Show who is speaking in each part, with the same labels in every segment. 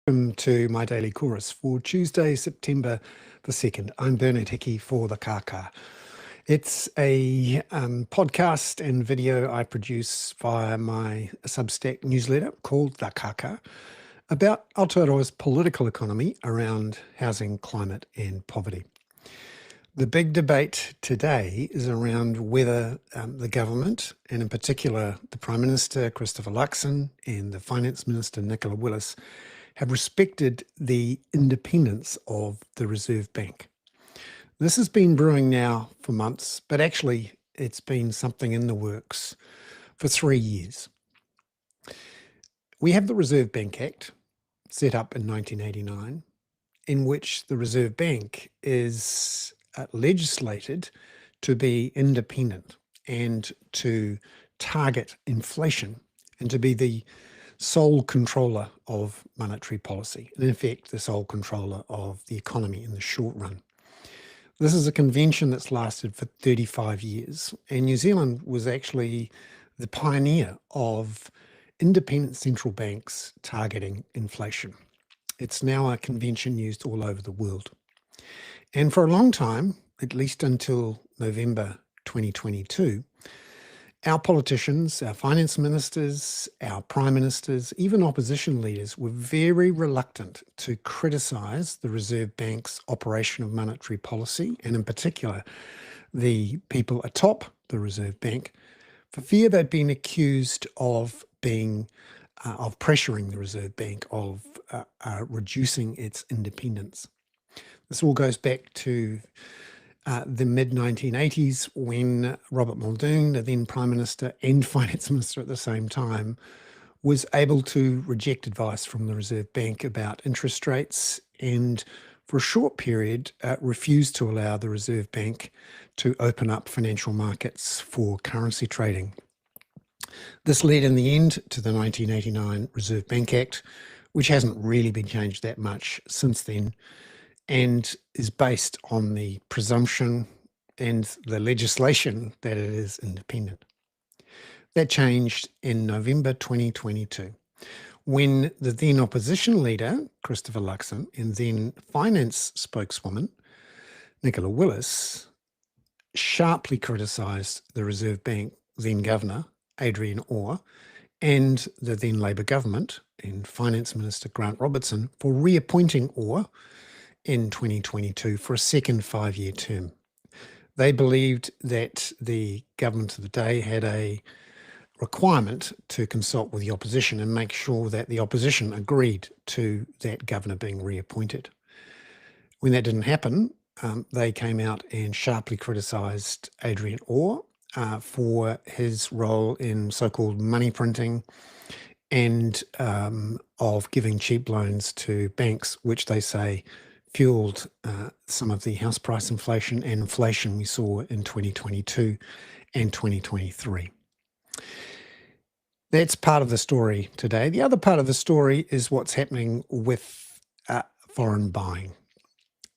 Speaker 1: Welcome to my daily chorus for Tuesday, September the 2nd. I'm Bernard Hickey for the Kaka. It's a podcast and video I produce via my Substack newsletter called The Kaka about Aotearoa's political economy around housing, climate and poverty. The big debate today is around whether the government, and in particular the Prime Minister, Christopher Luxon, and the Finance Minister, Nicola Willis, have respected the independence of the Reserve Bank. This has been brewing now for months, but actually it's been something in the works for 3 years. We have the Reserve Bank Act, set up in 1989, in which the Reserve Bank is legislated to be independent and to target inflation and to be the sole controller of monetary policy, and in effect, the sole controller of the economy in the short run. This is a convention that's lasted for 35 years, and New Zealand was actually the pioneer of independent central banks targeting inflation. It's now a convention used all over the world. And for a long time, at least until November 2022, our politicians, our finance ministers, our prime ministers, even opposition leaders were very reluctant to criticise the Reserve Bank's operation of monetary policy, and in particular, the people atop the Reserve Bank, for fear they'd been accused of pressuring the Reserve Bank, of reducing its independence. This all goes back to the mid-1980s, when Robert Muldoon, the then Prime Minister and Finance Minister at the same time, was able to reject advice from the Reserve Bank about interest rates, and for a short period refused to allow the Reserve Bank to open up financial markets for currency trading. This led in the end to the 1989 Reserve Bank Act, which hasn't really been changed that much since then, and is based on the presumption and the legislation that it is independent. That changed in November 2022, when the then opposition leader, Christopher Luxon, and then finance spokeswoman, Nicola Willis, sharply criticised the Reserve Bank then Governor, Adrian Orr, and the then Labour government and Finance Minister Grant Robertson for reappointing Orr in 2022 for a second 5-year term. They believed that the government of the day had a requirement to consult with the opposition and make sure that the opposition agreed to that governor being reappointed. When that didn't happen, they came out and sharply criticised Adrian Orr for his role in so-called money printing and of giving cheap loans to banks, which they say fueled some of the house price inflation and inflation we saw in 2022 and 2023. That's part of the story today. The other part of the story is what's happening with foreign buying.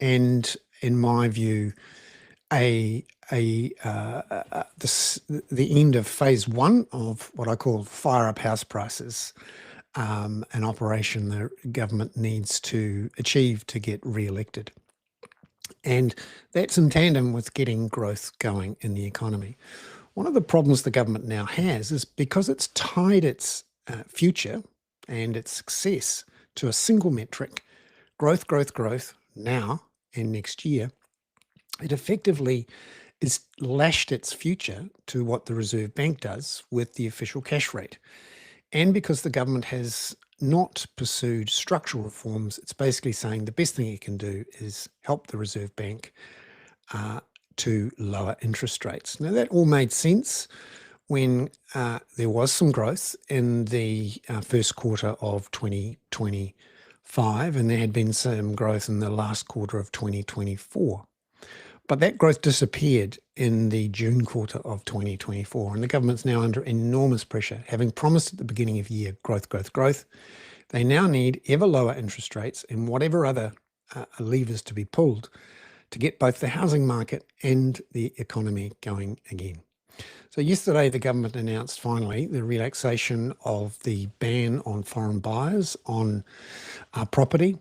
Speaker 1: And in my view, the end of phase one of what I call fire up house prices, an operation the government needs to achieve to get re-elected. And that's in tandem with getting growth going in the economy. One of the problems the government now has is because it's tied its future and its success to a single metric, growth, now and next year, it effectively is lashed its future to what the Reserve Bank does with the official cash rate. And because the government has not pursued structural reforms, it's basically saying the best thing it can do is help the Reserve Bank to lower interest rates. Now, that all made sense when there was some growth in the first quarter of 2025, and there had been some growth in the last quarter of 2024. But that growth disappeared in the June quarter of 2024, and the government's now under enormous pressure. Having promised at the beginning of the year growth, they now need ever lower interest rates and whatever other levers to be pulled to get both the housing market and the economy going again. So yesterday, the government announced finally the relaxation of the ban on foreign buyers on property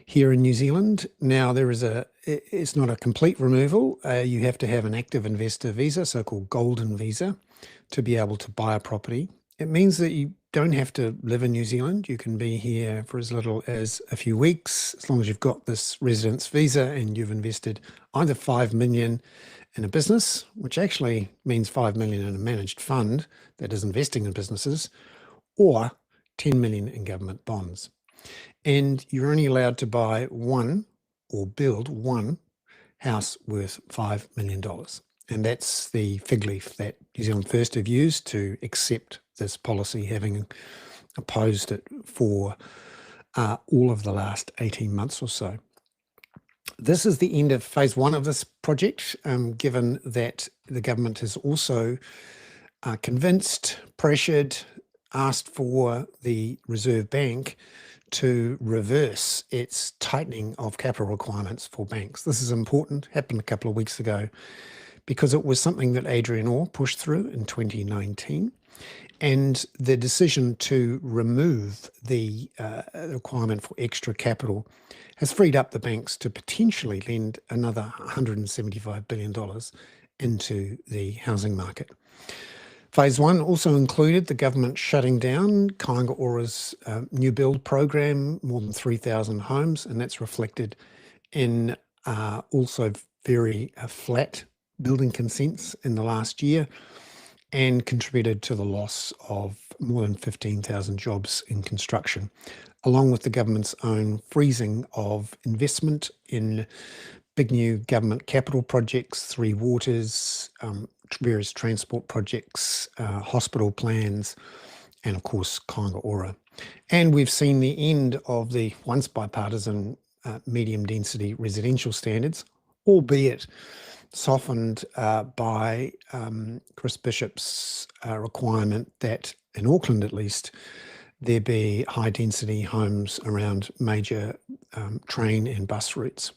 Speaker 1: here in New Zealand. Now, it's not a complete removal. You have to have an active investor visa, so-called golden visa, to be able to buy a property. It means that you don't have to live in New Zealand. You can be here for as little as a few weeks, as long as you've got this residence visa and you've invested either 5 million in a business, which actually means 5 million in a managed fund that is investing in businesses, or 10 million in government bonds. And you're only allowed to buy one or build one house worth $5 million. And that's the fig leaf that New Zealand First have used to accept this policy, having opposed it for all of the last 18 months or so. This is the end of phase one of this project, given that the government has also convinced, pressured, asked for the Reserve Bank to reverse its tightening of capital requirements for banks. This is important, happened a couple of weeks ago, because it was something that Adrian Orr pushed through in 2019. And the decision to remove the requirement for extra capital has freed up the banks to potentially lend another $175 billion into the housing market. Phase one also included the government shutting down Kāinga Ora's new build program, more than 3,000 homes, and that's reflected in also very flat building consents in the last year, and contributed to the loss of more than 15,000 jobs in construction, along with the government's own freezing of investment in big new government capital projects, Three Waters, various transport projects, hospital plans, and of course Kāinga Ora. And we've seen the end of the once bipartisan medium density residential standards, albeit softened by Chris Bishop's requirement that in Auckland at least there be high density homes around major train and bus routes.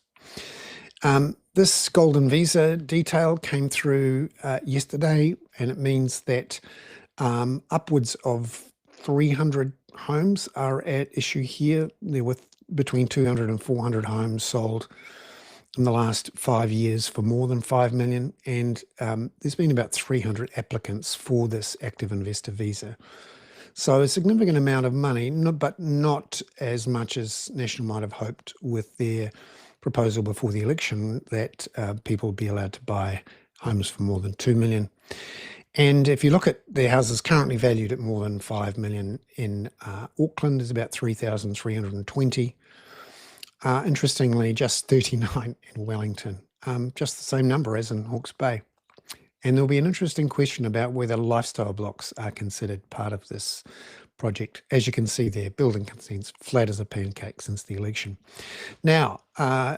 Speaker 1: This golden visa detail came through yesterday, and it means that upwards of 300 homes are at issue here. There were between 200 and 400 homes sold in the last 5 years for more than 5 million. And there's been about 300 applicants for this active investor visa. So a significant amount of money, but not as much as National might have hoped with their proposal before the election that people would be allowed to buy homes for more than 2 million. And if you look at their houses currently valued at more than 5 million in Auckland, there's about 3,320. Interestingly, just 39 in Wellington, just the same number as in Hawke's Bay. And there'll be an interesting question about whether lifestyle blocks are considered part of this project. As you can see there, building consents flat as a pancake since the election. Now,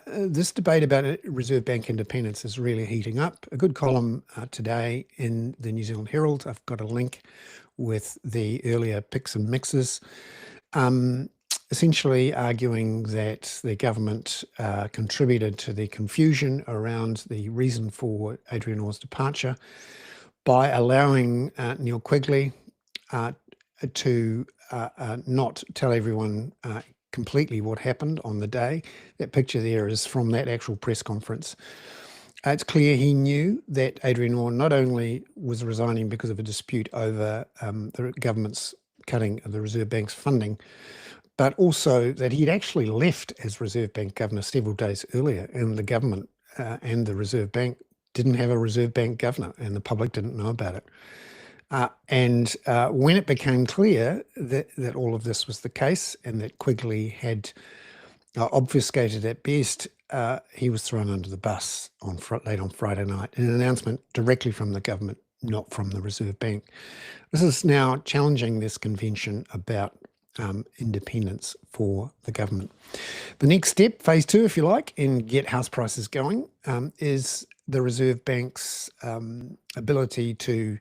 Speaker 1: this debate about Reserve Bank independence is really heating up. A good column today in the New Zealand Herald. I've got a link with the earlier picks and mixes. Essentially arguing that the government contributed to the confusion around the reason for Adrian Orr's departure by allowing Neil Quigley to not tell everyone completely what happened on the day. That picture there is from that actual press conference. It's clear he knew that Adrian Orr not only was resigning because of a dispute over the government's cutting of the Reserve Bank's funding, but also that he'd actually left as Reserve Bank governor several days earlier, and the government and the Reserve Bank didn't have a Reserve Bank governor, and the public didn't know about it. And when it became clear that all of this was the case and that Quigley had obfuscated at best, he was thrown under the bus late on Friday night, an announcement directly from the government, not from the Reserve Bank. This is now challenging this convention about independence for the government. The next step, phase two, if you like, in get house prices going, is the Reserve Bank's ability to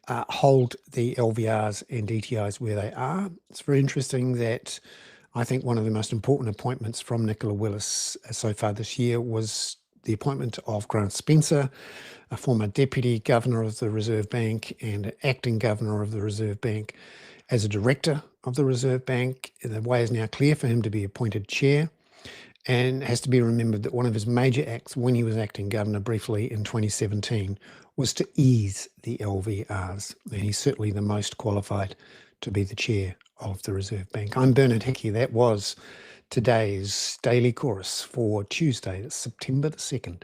Speaker 1: hold the LVRs and DTIs where they are. It's very interesting that I think one of the most important appointments from Nicola Willis so far this year was the appointment of Grant Spencer, a former Deputy Governor of the Reserve Bank and acting Governor of the Reserve Bank, as a director of the Reserve Bank. The way is now clear for him to be appointed chair. And it has to be remembered that one of his major acts when he was acting governor briefly in 2017 was to ease the LVRs. And he's certainly the most qualified to be the chair of the Reserve Bank. I'm Bernard Hickey. That was today's Daily Chorus for Tuesday, September the 2nd.